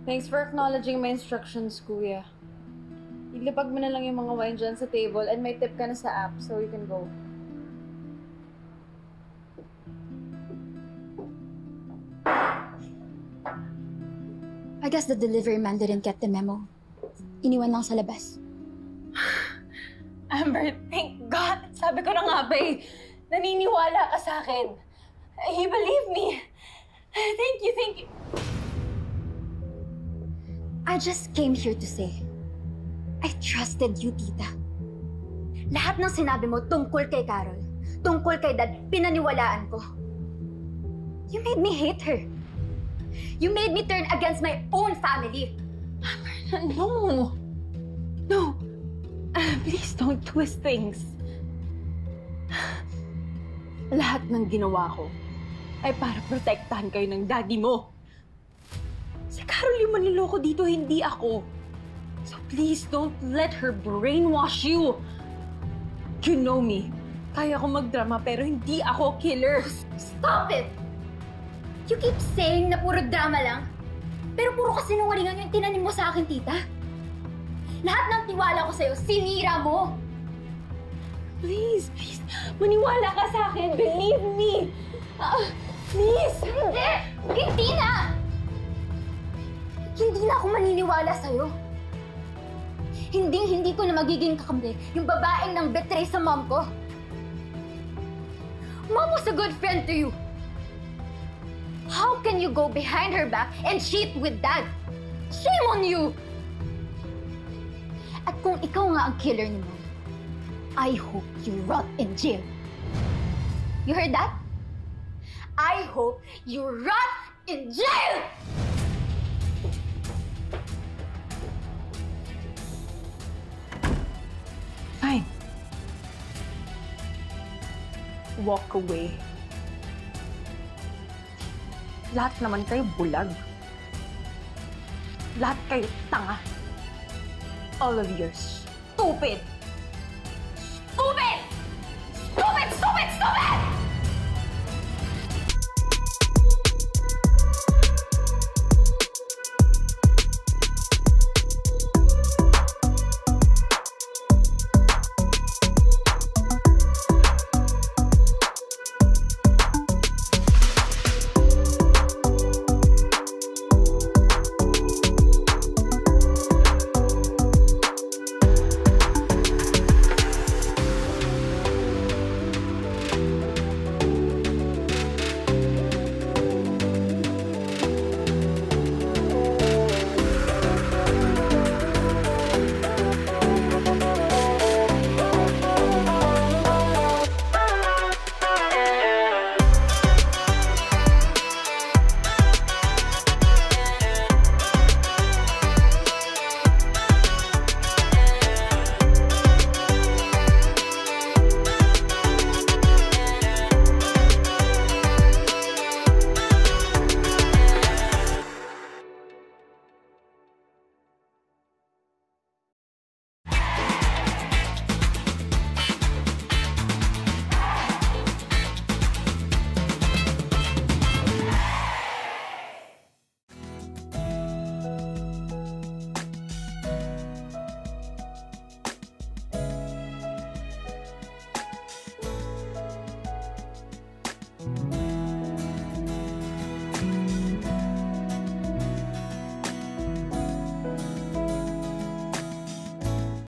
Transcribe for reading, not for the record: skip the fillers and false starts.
Thanks for acknowledging my instructions, Kuya. Ilipag mo na lang yung mga wine dyan sa table and may tip ka na sa app so you can go. I guess the delivery man didn't get the memo. Iniwan lang sa labas. Amber, thank God! Sabi ko na nga ba eh, naniniwala ka sa akin. He believed me. Thank you, thank you. I just came here to say, I trusted you, tita. Lahat ng sinabi mo tungkol kay Carol, tungkol kay Dad, pinaniwalaan ko. You made me hate her. You made me turn against my own family. No! No! Please don't twist things. Lahat ng ginawa ko ay para protektahan kayo ng daddy mo. Si Carol yung manliloko dito, hindi ako. So please don't let her brainwash you. You know me. Kaya ko magdrama pero hindi ako killer. Stop it! You keep saying na puro drama lang, pero puro kasinungalingan yung tinanim mo sa akin, tita. Lahat ng tiwala ko sa'yo, sinira mo! Please, please, maniwala ka sa akin. Believe me. Please. Hindi! Hindi na! Hindi na ako maniniwala sa'yo. Hindi ko na magiging kakamli yung babaeng nang betray sa mom ko. Mom was a good friend to you. How can you go behind her back and cheat with Dad? Shame on you! At kung ikaw nga ang killer ni Mom, I hope you rot in jail. You heard that? I hope you rot in jail! Fine. Walk away. Lahat naman kayo bulag. Lahat kayo tanga. All of you are stupid.